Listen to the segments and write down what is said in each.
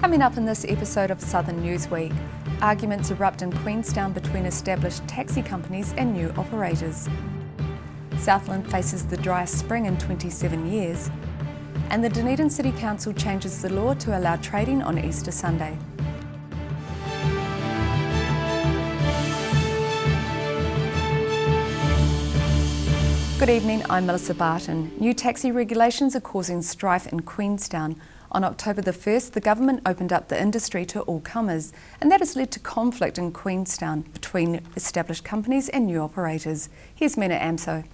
Coming up in this episode of Southern Newsweek, arguments erupt in Queenstown between established taxi companies and new operators. Southland faces the driest spring in 27 years. And the Dunedin City Council changes the law to allow trading on Easter Sunday. Good evening, I'm Melissa Barton. New taxi regulations are causing strife in Queenstown. On October the 1st, the government opened up the industry to all comers, and that has led to conflict in Queenstown between established companies and new operators. Here's Mena Amso.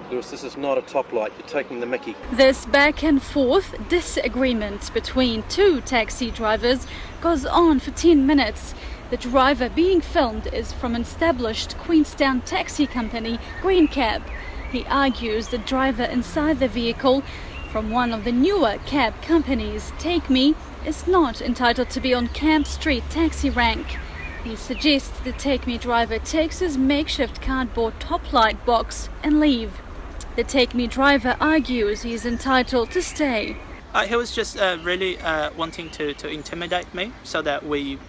Lewis, this is not a top light. You're taking the mickey. This back and forth disagreement between two taxi drivers goes on for 10 minutes. The driver being filmed is from an established Queenstown taxi company, Green Cab. He argues the driver inside the vehicle from one of the newer cab companies, Take Me, is not entitled to be on Camp Street taxi rank. He suggests the Take Me driver takes his makeshift cardboard top light box and leave. The Take Me driver argues he is entitled to stay. He was just really wanting to intimidate me so that we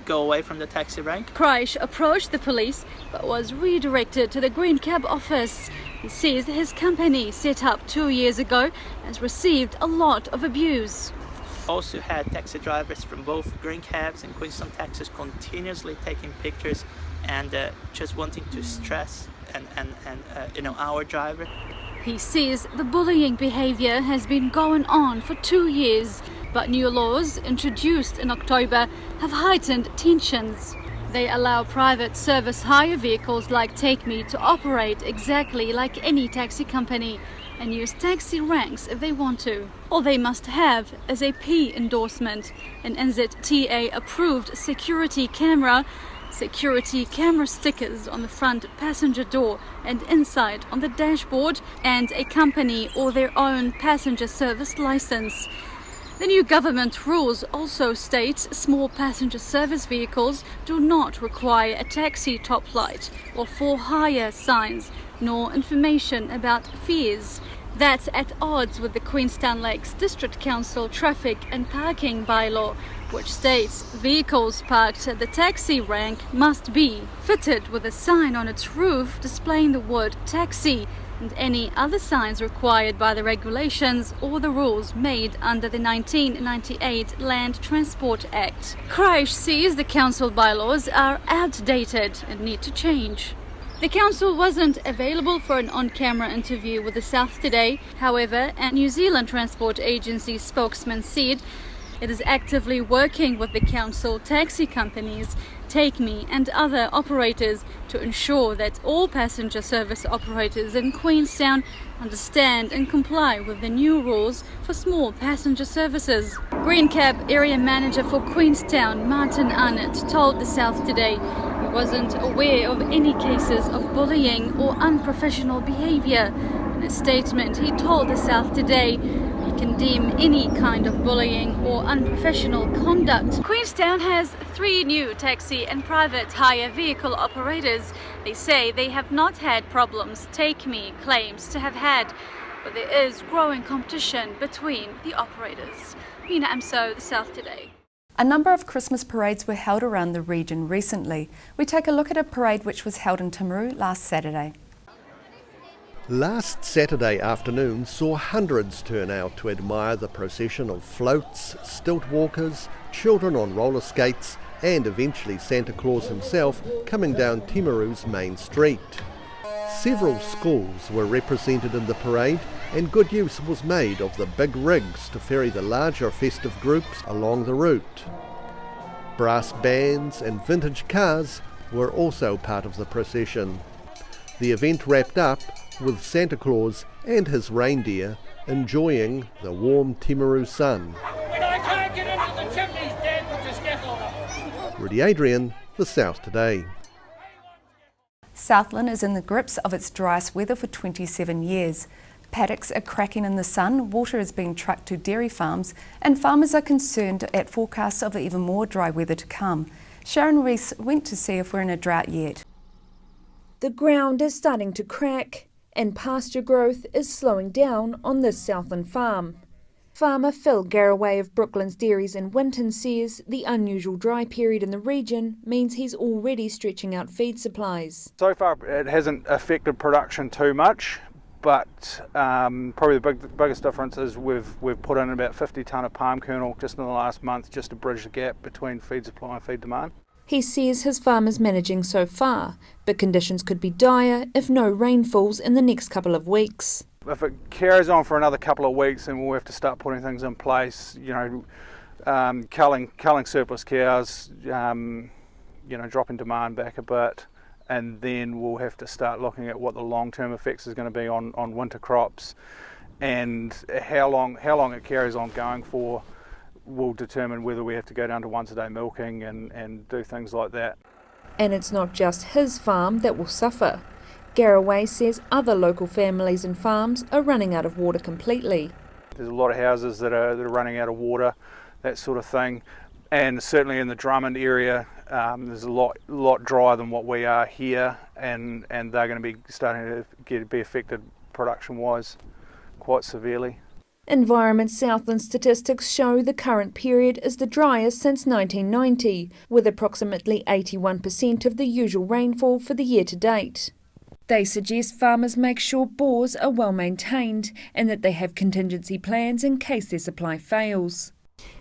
go away from the taxi rank. Kreisch approached the police but was redirected to the Green Cab office. He says his company, set up 2 years ago, has received a lot of abuse. Also had taxi drivers from both Green Cabs and Queenstown Taxis continuously taking pictures and just wanting to stress our driver. He says the bullying behaviour has been going on for 2 years, but new laws introduced in October have heightened tensions. They allow private service hire vehicles like Take Me to operate exactly like any taxi company and use taxi ranks if they want to. All they must have is a P endorsement, an NZTA approved security camera stickers on the front passenger door and inside on the dashboard, and a company or their own passenger service license. The new government rules also state small passenger service vehicles do not require a taxi top light or for hire signs, nor information about fares. That's at odds with the Queenstown Lakes District Council Traffic and Parking Bylaw, which states vehicles parked at the taxi rank must be fitted with a sign on its roof displaying the word taxi and any other signs required by the regulations or the rules made under the 1998 Land Transport Act. Kreisch says the council bylaws are outdated and need to change. The council wasn't available for an on-camera interview with the South today. However, a New Zealand Transport Agency spokesman said it is actively working with the council, taxi companies, Take Me and other operators to ensure that all passenger service operators in Queenstown understand and comply with the new rules for small passenger services. Green Cab Area Manager for Queenstown, Martin Arnott, told the South today he wasn't aware of any cases of bullying or unprofessional behaviour. In a statement, he told the South today he condemned any kind of bullying or unprofessional conduct. Queenstown has 3 new taxi and private hire vehicle operators. They say they have not had problems Take Me claims to have had, but there is growing competition between the operators. Mina Amso, the South today. A number of Christmas parades were held around the region recently. We take a look at a parade which was held in Timaru last Saturday. Last Saturday afternoon saw hundreds turn out to admire the procession of floats, stilt walkers, children on roller skates and eventually Santa Claus himself coming down Timaru's main street. Several schools were represented in the parade and good use was made of the big rigs to ferry the larger festive groups along the route. Brass bands and vintage cars were also part of the procession. The event wrapped up with Santa Claus and his reindeer enjoying the warm Timaru sun. When I can't get into the chimneys, Dad puts a scaffold up. Rudy Adrian, The South Today. Southland is in the grips of its driest weather for 27 years. Paddocks are cracking in the sun, water is being trucked to dairy farms, and farmers are concerned at forecasts of even more dry weather to come. Sharon Rees went to see if we're in a drought yet. The ground is starting to crack and pasture growth is slowing down on this Southland farm. Farmer Phil Garraway of Brooklands Dairies in Winton says the unusual dry period in the region means he's already stretching out feed supplies. So far it hasn't affected production too much, but probably the biggest difference is we've put in about 50 tonne of palm kernel just in the last month just to bridge the gap between feed supply and feed demand. He says his farm is managing so far, but conditions could be dire if no rain falls in the next couple of weeks. If it carries on for another couple of weeks, then we'll have to start putting things in place, culling surplus cows, dropping demand back a bit, and then we'll have to start looking at what the long-term effects is going to be on winter crops, and how long it carries on going for will determine whether we have to go down to once-a-day milking and do things like that. And it's not just his farm that will suffer. Garraway says other local families and farms are running out of water completely. There's a lot of houses that are running out of water, that sort of thing, and certainly in the Drummond area there's a lot drier than what we are here, and they're going to be starting to be affected production-wise quite severely. Environment Southland statistics show the current period is the driest since 1990, with approximately 81% of the usual rainfall for the year to date. They suggest farmers make sure bores are well maintained and that they have contingency plans in case their supply fails.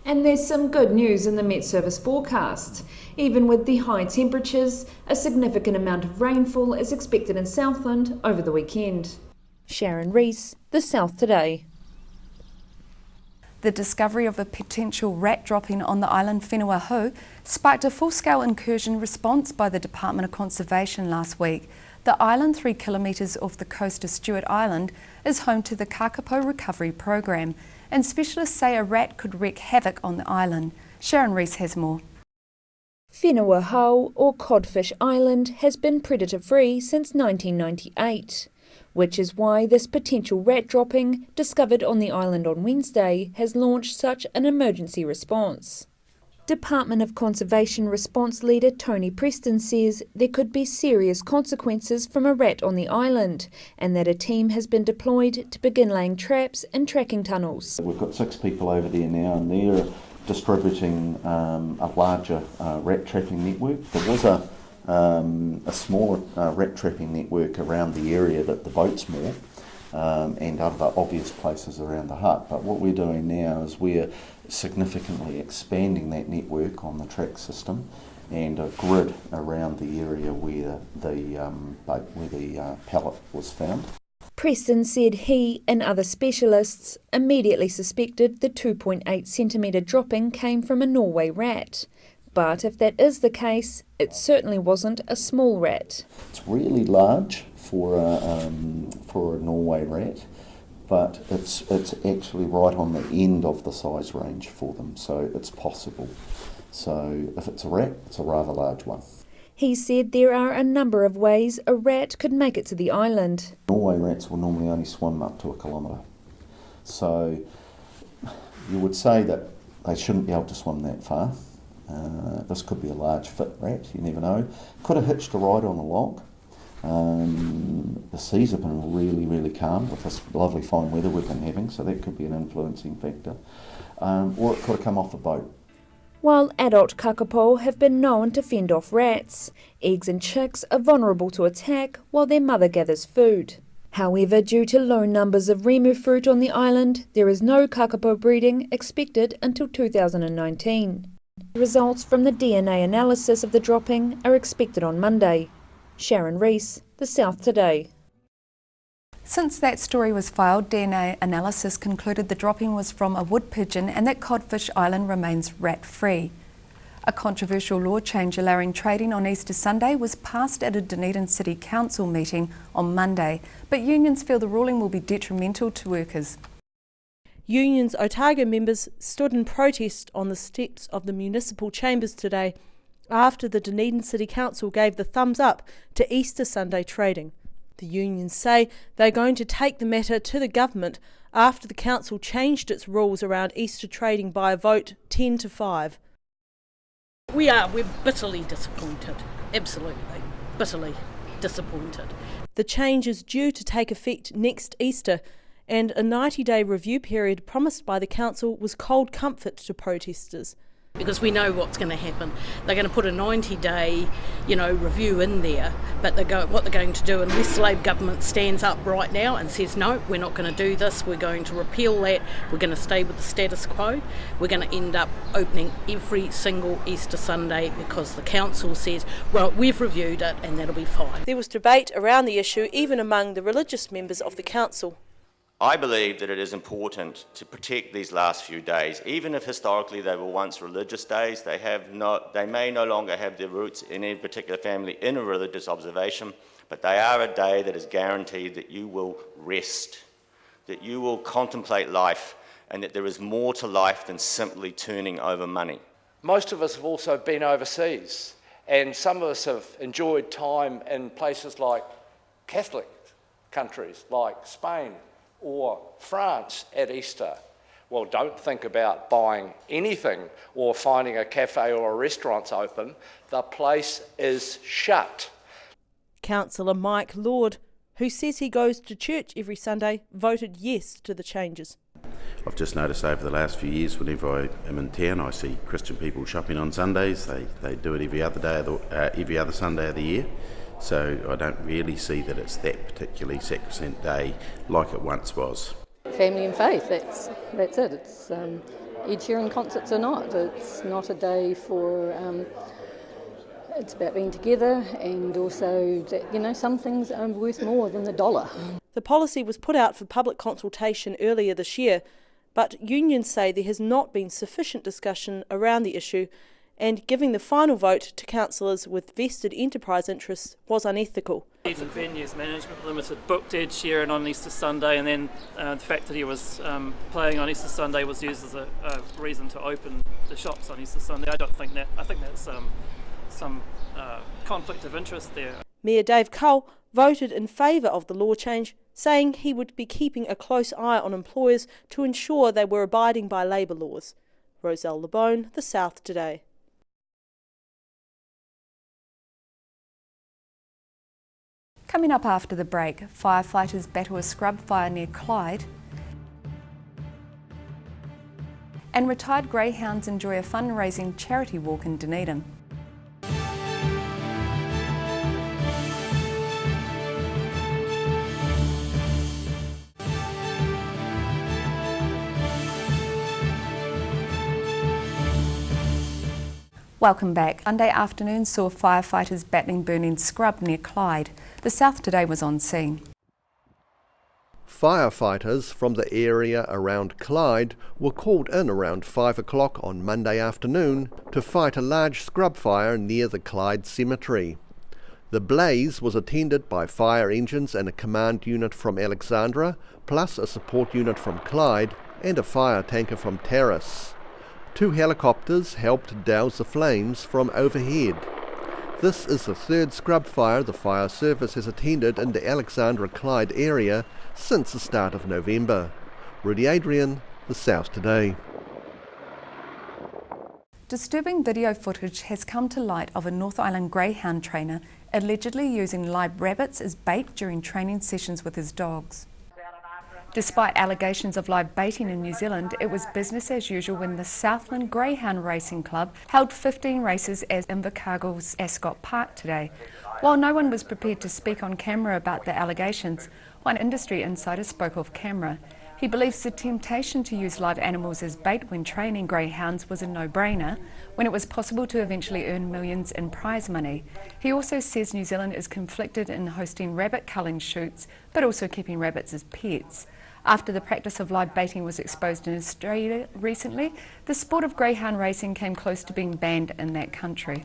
And there's some good news in the Met Service forecast. Even with the high temperatures, a significant amount of rainfall is expected in Southland over the weekend. Sharon Rees, The South Today. The discovery of a potential rat dropping on the island Whenua sparked a full-scale incursion response by the Department of Conservation last week. The island, 3 kilometres off the coast of Stewart Island, is home to the Kakapo Recovery Program, and specialists say a rat could wreak havoc on the island. Sharon Rees has more. Whenua, or Codfish Island, has been predator-free since 1998, which is why this potential rat dropping, discovered on the island on Wednesday, has launched such an emergency response. Department of Conservation response leader Tony Preston says there could be serious consequences from a rat on the island, and that a team has been deployed to begin laying traps and tracking tunnels. We've got 6 people over there now, and they're distributing a larger rat trapping network. There was a smaller rat trapping network around the area that the boats moor, and other obvious places around the hut. But what we're doing now is we're significantly expanding that network on the track system and a grid around the area where the pallet was found. Preston said he and other specialists immediately suspected the 2.8 centimetre dropping came from a Norway rat. But if that is the case, it certainly wasn't a small rat. It's really large for a Norway rat, but it's actually right on the end of the size range for them, so it's possible. So if it's a rat, it's a rather large one. He said there are a number of ways a rat could make it to the island. Norway rats will normally only swim up to 1 kilometre, so you would say that they shouldn't be able to swim that far. This could be a large fit rat, you never know. Could have hitched a ride on a log. The seas have been really, really calm with this lovely fine weather we've been having, so that could be an influencing factor. Or it could have come off a boat. While adult kakapo have been known to fend off rats, eggs and chicks are vulnerable to attack while their mother gathers food. However, due to low numbers of remu fruit on the island, there is no kakapo breeding expected until 2019. Results from the DNA analysis of the dropping are expected on Monday. Sharon Rees, The South Today. Since that story was filed, DNA analysis concluded the dropping was from a wood pigeon and that Codfish Island remains rat-free. A controversial law change allowing trading on Easter Sunday was passed at a Dunedin City Council meeting on Monday, but unions feel the ruling will be detrimental to workers. Unions Otago members stood in protest on the steps of the municipal chambers today after the Dunedin City Council gave the thumbs up to Easter Sunday trading. The unions say they're going to take the matter to the government after the council changed its rules around Easter trading by a vote 10-5. We're bitterly disappointed, absolutely, bitterly disappointed. The change is due to take effect next Easter, and a 90-day review period promised by the council was cold comfort to protesters. Because we know what's going to happen. They're going to put a 90-day, review in there, but what they're going to do, unless the Labor government stands up right now and says, no, we're not going to do this, we're going to repeal that, we're going to stay with the status quo, we're going to end up opening every single Easter Sunday because the council says, well, we've reviewed it and that'll be fine. There was debate around the issue even among the religious members of the council. I believe that it is important to protect these last few days, even if historically they were once religious days. They may no longer have their roots in any particular family in a religious observation, but they are a day that is guaranteed that you will rest, that you will contemplate life, and that there is more to life than simply turning over money. Most of us have also been overseas, and some of us have enjoyed time in places like Catholic countries, like Spain or France at Easter. Well, don't think about buying anything or finding a cafe or a restaurant open. The place is shut. Councillor Mike Lord, who says he goes to church every Sunday, voted yes to the changes. I've just noticed over the last few years, whenever I am in town, I see Christian people shopping on Sundays. They do it every other Sunday of the year. So I don't really see that it's that particularly sacrosanct day like it once was. Family and faith, that's it. It's Ed Sheeran concerts or not. It's not a day for, it's about being together, and also that, some things are worth more than the dollar. The policy was put out for public consultation earlier this year, but unions say there has not been sufficient discussion around the issue, and giving the final vote to councillors with vested enterprise interests was unethical. Leads and Venues Management Limited booked Ed Sheeran on Easter Sunday, and then the fact that he was playing on Easter Sunday was used as a reason to open the shops on Easter Sunday. I think that's some conflict of interest there. Mayor Dave Cull voted in favour of the law change, saying he would be keeping a close eye on employers to ensure they were abiding by labour laws. Roselle LeBone, The South Today. Coming up after the break, firefighters battle a scrub fire near Clyde, and retired greyhounds enjoy a fundraising charity walk in Dunedin. Welcome back. Monday afternoon saw firefighters battling burning scrub near Clyde. The South Today was on scene. Firefighters from the area around Clyde were called in around 5 o'clock on Monday afternoon to fight a large scrub fire near the Clyde Cemetery. The blaze was attended by fire engines and a command unit from Alexandra, plus a support unit from Clyde and a fire tanker from Terrace. 2 helicopters helped douse the flames from overhead. This is the third scrub fire the fire service has attended in the Alexandra-Clyde area since the start of November. Rudy Adrian, The South Today. Disturbing video footage has come to light of a North Island greyhound trainer allegedly using live rabbits as bait during training sessions with his dogs. Despite allegations of live baiting in New Zealand, it was business as usual when the Southland Greyhound Racing Club held 15 races at Invercargill's Ascot Park today. While no one was prepared to speak on camera about the allegations, one industry insider spoke off camera. He believes the temptation to use live animals as bait when training greyhounds was a no-brainer, when it was possible to eventually earn millions in prize money. He also says New Zealand is conflicted in hosting rabbit culling shoots, but also keeping rabbits as pets. After the practice of live baiting was exposed in Australia recently, the sport of greyhound racing came close to being banned in that country.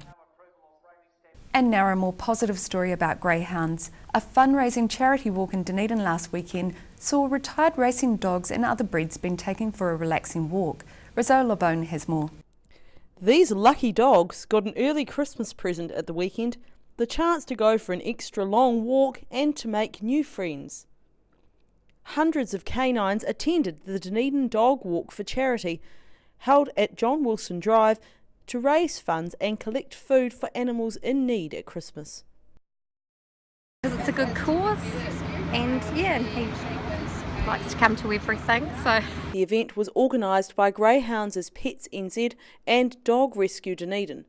And now a more positive story about greyhounds. A fundraising charity walk in Dunedin last weekend saw retired racing dogs and other breeds being taken for a relaxing walk. Roselle LeBone has more. These lucky dogs got an early Christmas present at the weekend, the chance to go for an extra long walk and to make new friends. Hundreds of canines attended the Dunedin Dog Walk for charity, held at John Wilson Drive, to raise funds and collect food for animals in need at Christmas. It's a good cause, and yeah, likes to come to everything. So the event was organised by Greyhounds as Pets NZ and Dog Rescue Dunedin.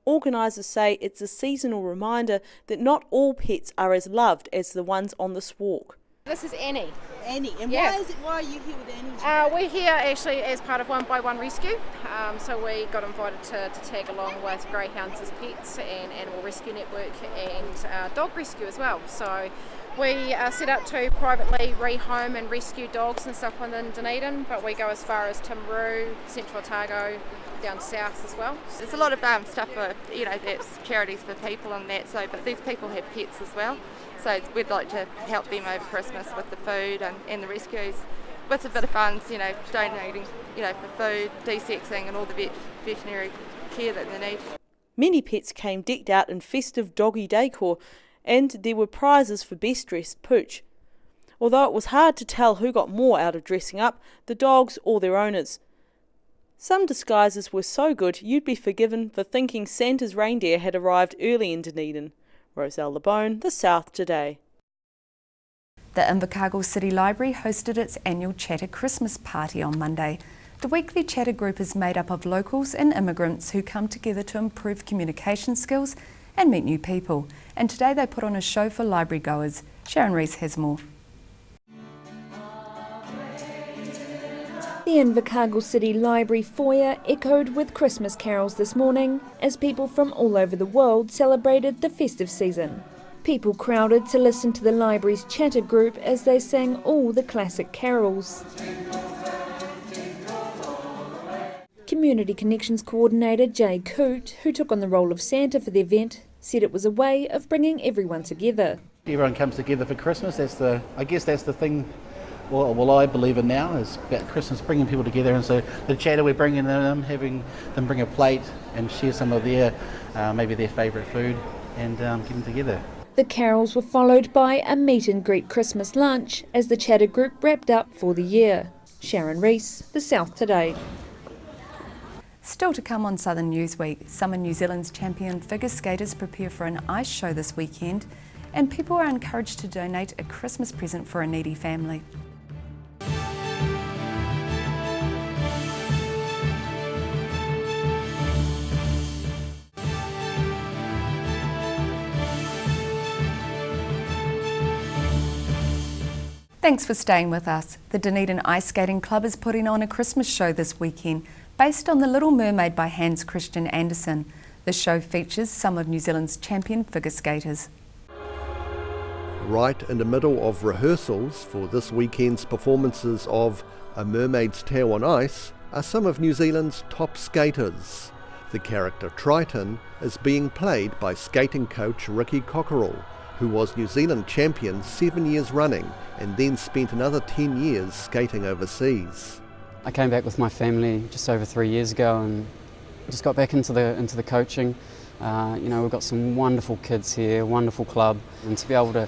Organisers say it's a seasonal reminder that not all pets are as loved as the ones on this walk. This is Annie. Annie, and Yeah. why are you here with Annie? We're here actually as part of 1x1 Rescue. So we got invited to tag along with Greyhounds as Pets and Animal Rescue Network and Dog Rescue as well. So we are set up to privately rehome and rescue dogs and stuff within Dunedin, but we go as far as Timaru, Central Otago, down south as well. There's a lot of stuff for, that's charities for people and that, so, but these people have pets as well. So we'd like to help them over Christmas with the food and the rescues, with a bit of funds, donating, for food, desexing and all the veterinary care that they need. Many pets came decked out in festive doggy decor, and there were prizes for best dressed pooch. Although it was hard to tell who got more out of dressing up, the dogs or their owners. Some disguises were so good you'd be forgiven for thinking Santa's reindeer had arrived early in Dunedin. Roselle LeBone, The South Today. The Invercargill City Library hosted its annual Chatter Christmas party on Monday. The weekly Chatter group is made up of locals and immigrants who come together to improve communication skills and meet new people. And today they put on a show for library goers. Sharon Rees has more. The Invercargill City Library foyer echoed with Christmas carols this morning as people from all over the world celebrated the festive season. People crowded to listen to the library's Chatter group as they sang all the classic carols. Community Connections Coordinator Jay Coote, who took on the role of Santa for the event, said it was a way of bringing everyone together. Everyone comes together for Christmas. I guess that's the thing. Well, I believe in now is about Christmas, bringing people together, and so the Chatter, we're bringing them, having them bring a plate and share some of their, maybe their favourite food, and get them together. The carols were followed by a meet and greet Christmas lunch as the Chatter group wrapped up for the year. Sharon Rees, The South Today. Still to come on Southern Newsweek, some of New Zealand's champion figure skaters prepare for an ice show this weekend, and people are encouraged to donate a Christmas present for a needy family. Thanks for staying with us. The Dunedin Ice Skating Club is putting on a Christmas show this weekend based on The Little Mermaid by Hans Christian Andersen. The show features some of New Zealand's champion figure skaters. Right in the middle of rehearsals for this weekend's performances of A Mermaid's Tale on Ice are some of New Zealand's top skaters. The character Triton is being played by skating coach Ricky Cockerell, who was New Zealand champion 7 years running and then spent another 10 years skating overseas. I came back with my family just over 3 years ago and just got back into the coaching. We've got some wonderful kids here, wonderful club, and to be able to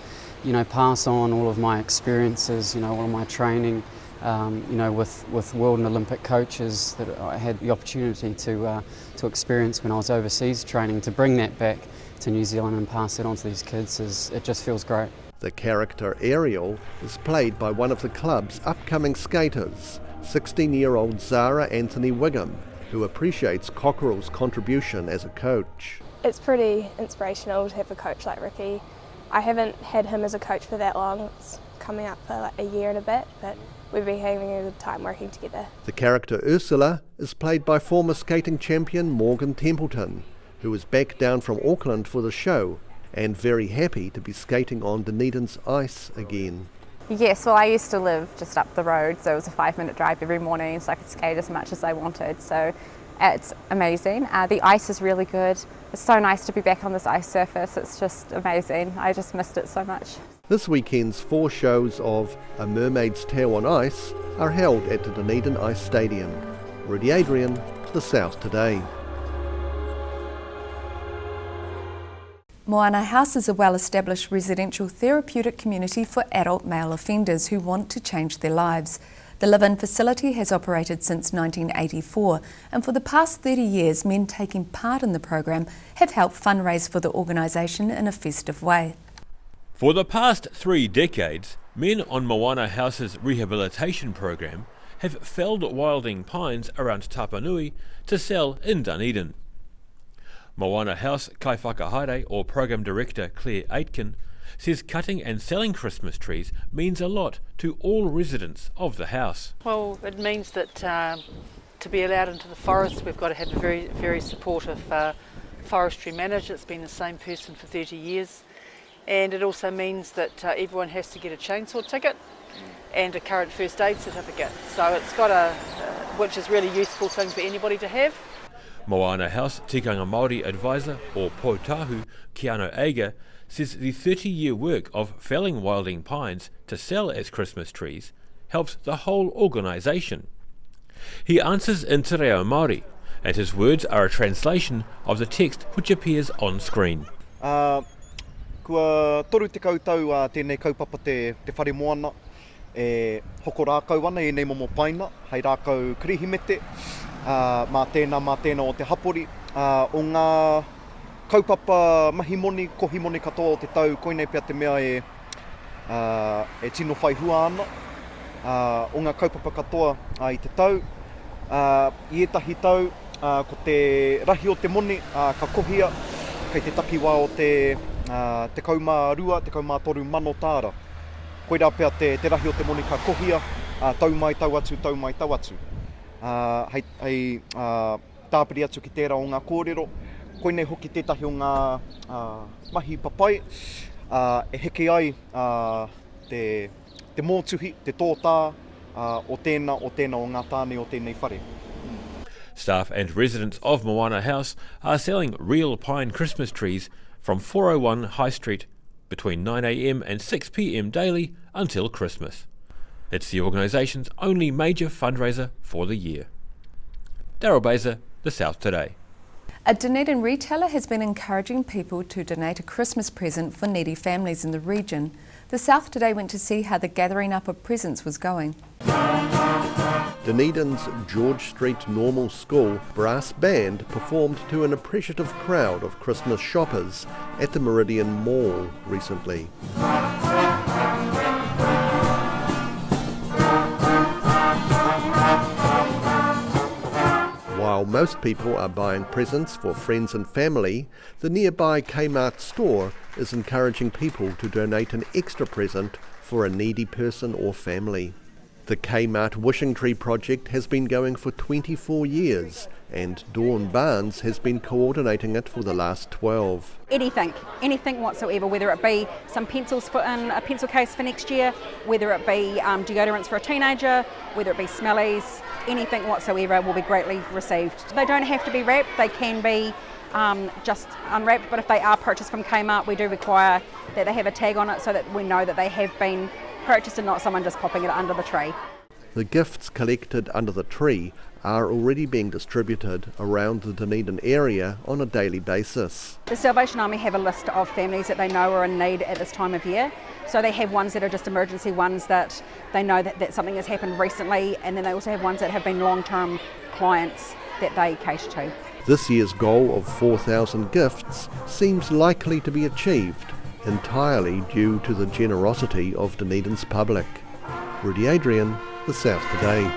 pass on all of my experiences, all of my training, with world and Olympic coaches that I had the opportunity to experience when I was overseas training, to bring that back to New Zealand and pass it on to these kids, it just feels great. The character Ariel is played by one of the club's upcoming skaters, 16-year-old Zara Anthony Wigham, who appreciates Cockerell's contribution as a coach. It's pretty inspirational to have a coach like Ricky. I haven't had him as a coach for that long. It's coming up for like a year and a bit, but we've been having a good time working together. The character Ursula is played by former skating champion Morgan Templeton, who is back down from Auckland for the show and very happy to be skating on Dunedin's ice again. Yes, well I used to live just up the road, so it was a 5-minute drive every morning, so I could skate as much as I wanted, so it's amazing. The ice is really good. It's so nice to be back on this ice surface, it's just amazing. I just missed it so much. This weekend's 4 shows of A Mermaid's Tale on Ice are held at the Dunedin Ice Stadium. Rudy Adrian, The South Today. Moana House is a well-established residential therapeutic community for adult male offenders who want to change their lives. The live-in facility has operated since 1984, and for the past 30 years, men taking part in the program have helped fundraise for the organisation in a festive way. For the past 3 decades, Men on Moana House's rehabilitation program have felled wilding pines around Tapanui to sell in Dunedin. Moana House Kaiwhakahaere, or Program Director Claire Aitken, says cutting and selling Christmas trees means a lot to all residents of the house. Well, it means that to be allowed into the forest, we've got to have a very, very supportive forestry manager. It's been the same person for 30 years. And it also means that everyone has to get a chainsaw ticket and a current first aid certificate. So it's got which is really useful thing for anybody to have. Moana House Tikanga Māori advisor, or Potahu, Keanu Aga, says the 30-year work of felling wilding pines to sell as Christmas trees helps the whole organisation. He answers in Te Reo Māori, and his words are a translation of the text which appears on screen. Kua toru te kautau tēnei kaupapa te whare moana, hoko rākau ana e nei momo paina, hei rākau kirihimete, mā tēnā o te hapori, o ngā kaupapa mahimoni, kohimoni katoa o te tau, koinei pia te mea e tino whai hua ana, o ngā kaupapa katoa i te tau, i etahi tau, ko te rahi o te moni, ka kohia, kei te takiwā o te kaumā rua, te kaumā toru mano tāra. Koira pia te rahi o te moni ka kohia, tau mai tau atu. Hei tāpiri atu ki tērā o ngā kōrero, koinei hoki tētahi o ngā mahi papai, e heke ai te mōtuhi, te tōtā, o tēnā o ngā tāne o tēnei whare. Staff and residents of Moana House are selling real pine Christmas trees from 401 High Street between 9 a.m. and 6 p.m. daily until Christmas. It's the organisation's only major fundraiser for the year. Daryl Baser, The South Today. A Dunedin retailer has been encouraging people to donate a Christmas present for needy families in the region. The South Today went to see how the gathering up of presents was going. Dunedin's George Street Normal School brass band performed to an appreciative crowd of Christmas shoppers at the Meridian Mall recently. While most people are buying presents for friends and family, the nearby Kmart store is encouraging people to donate an extra present for a needy person or family. The Kmart Wishing Tree project has been going for 24 years and Dawn Barnes has been coordinating it for the last 12. Anything whatsoever, whether it be some pencils in a pencil case for next year, whether it be deodorants for a teenager, whether it be smellies, anything whatsoever will be greatly received. They don't have to be wrapped, they can be just unwrapped, but if they are purchased from Kmart, we do require that they have a tag on it so that we know that they have been purchased and not someone just popping it under the tree. The gifts collected under the tree are already being distributed around the Dunedin area on a daily basis. The Salvation Army have a list of families that they know are in need at this time of year. So they have ones that are just emergency ones that they know that something has happened recently, and then they also have ones that have been long-term clients that they cater to. This year's goal of 4,000 gifts seems likely to be achieved entirely due to the generosity of Dunedin's public. Rudy Adrian, The South Today.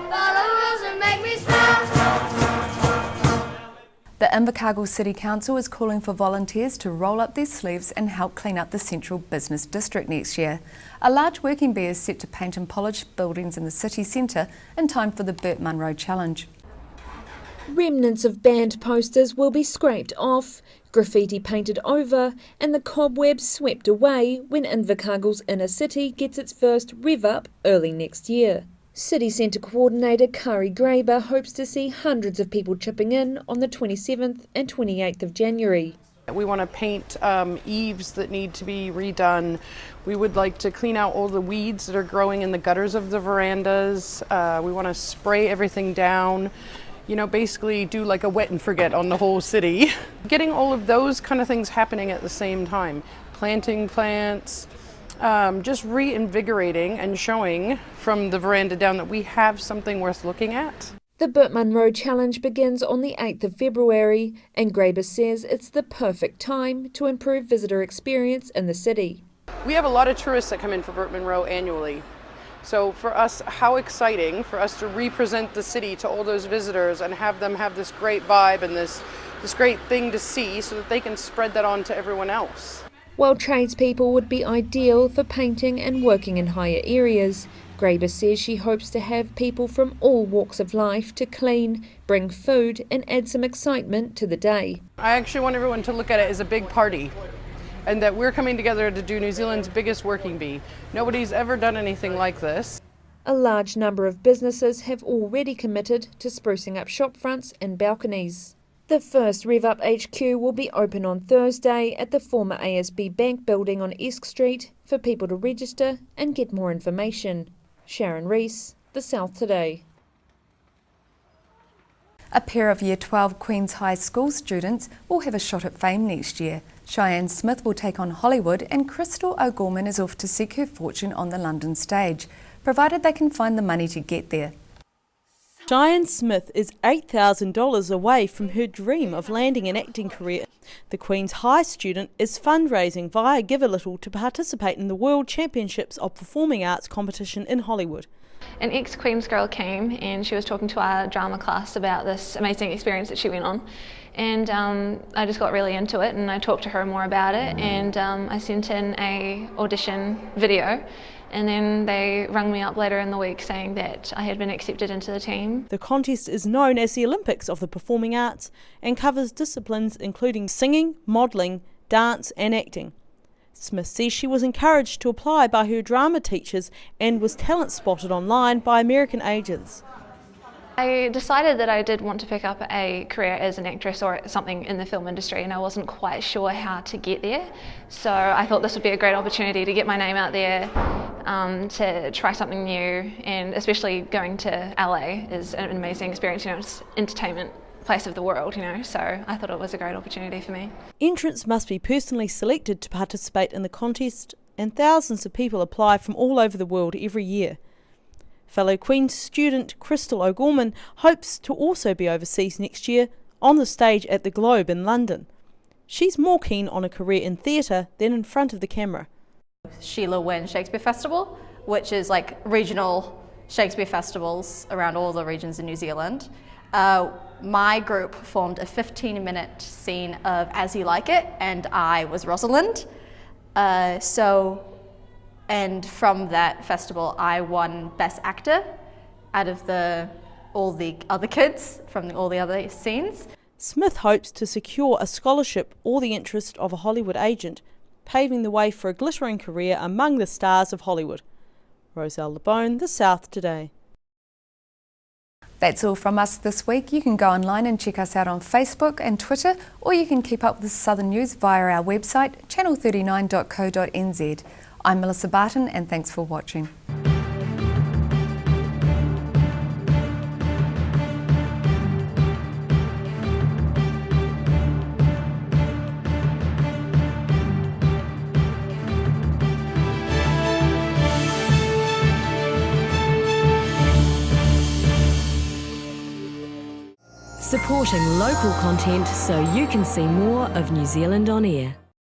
The Invercargill City Council is calling for volunteers to roll up their sleeves and help clean up the central business district next year. A large working bee is set to paint and polish buildings in the city centre in time for the Burt Munro Challenge. Remnants of banned posters will be scraped off, graffiti painted over and the cobwebs swept away when Invercargill's inner city gets its first rev up early next year. City Centre Coordinator Kari Graber hopes to see hundreds of people chipping in on the 27th and 28th of January. We want to paint eaves that need to be redone. We would like to clean out all the weeds that are growing in the gutters of the verandas. We want to spray everything down. You know, basically do like a wet and forget on the whole city. Getting all of those kind of things happening at the same time. Planting plants, just reinvigorating and showing from the veranda down that we have something worth looking at. The Burt Munro Challenge begins on the 8th of February and Graber says it's the perfect time to improve visitor experience in the city. We have a lot of tourists that come in for Burt Munro annually. So for us, how exciting for us to represent the city to all those visitors and have them have this great vibe and this great thing to see so that they can spread that on to everyone else. While tradespeople would be ideal for painting and working in higher areas, Graber says she hopes to have people from all walks of life to clean, bring food and add some excitement to the day. I actually want everyone to look at it as a big party and that we're coming together to do New Zealand's biggest working bee. Nobody's ever done anything like this. A large number of businesses have already committed to sprucing up shop fronts and balconies. The first Rev Up HQ will be open on Thursday at the former ASB Bank building on Esk Street for people to register and get more information. Sharon Rees, The South Today. A pair of Year 12 Queen's High School students will have a shot at fame next year. Cheyenne Smith will take on Hollywood and Crystal O'Gorman is off to seek her fortune on the London stage, provided they can find the money to get there. Cheyenne Smith is $8,000 away from her dream of landing an acting career. The Queen's High student is fundraising via Give a Little to participate in the World Championships of Performing Arts competition in Hollywood. An ex-Queen's girl came and she was talking to our drama class about this amazing experience that she went on, and I just got really into it and I talked to her more about it, and I sent in a audition video, and then they rang me up later in the week saying that I had been accepted into the team. The contest is known as the Olympics of the Performing Arts and covers disciplines including singing, modelling, dance and acting. Smith says she was encouraged to apply by her drama teachers and was talent spotted online by American agents. I decided that I did want to pick up a career as an actress or something in the film industry, and I wasn't quite sure how to get there. So I thought this would be a great opportunity to get my name out there, to try something new, and especially going to LA is an amazing experience. You know, it's entertainment place of the world, you know, so I thought it was a great opportunity for me. Entrants must be personally selected to participate in the contest, and thousands of people apply from all over the world every year. Fellow Queen's student Crystal O'Gorman hopes to also be overseas next year on the stage at the Globe in London. She's more keen on a career in theatre than in front of the camera. Sheila Wynne Shakespeare Festival, which is like regional Shakespeare festivals around all the regions in New Zealand. My group formed a 15-minute scene of As You Like It, and I was Rosalind. And from that festival, I won Best Actor out of all the other kids from all the other scenes. Smith hopes to secure a scholarship or the interest of a Hollywood agent, paving the way for a glittering career among the stars of Hollywood. Roselle LeBone, The South Today. That's all from us this week. You can go online and check us out on Facebook and Twitter, or you can keep up with Southern News via our website, channel39.co.nz. I'm Melissa Barton, and thanks for watching. Supporting local content so you can see more of New Zealand on air.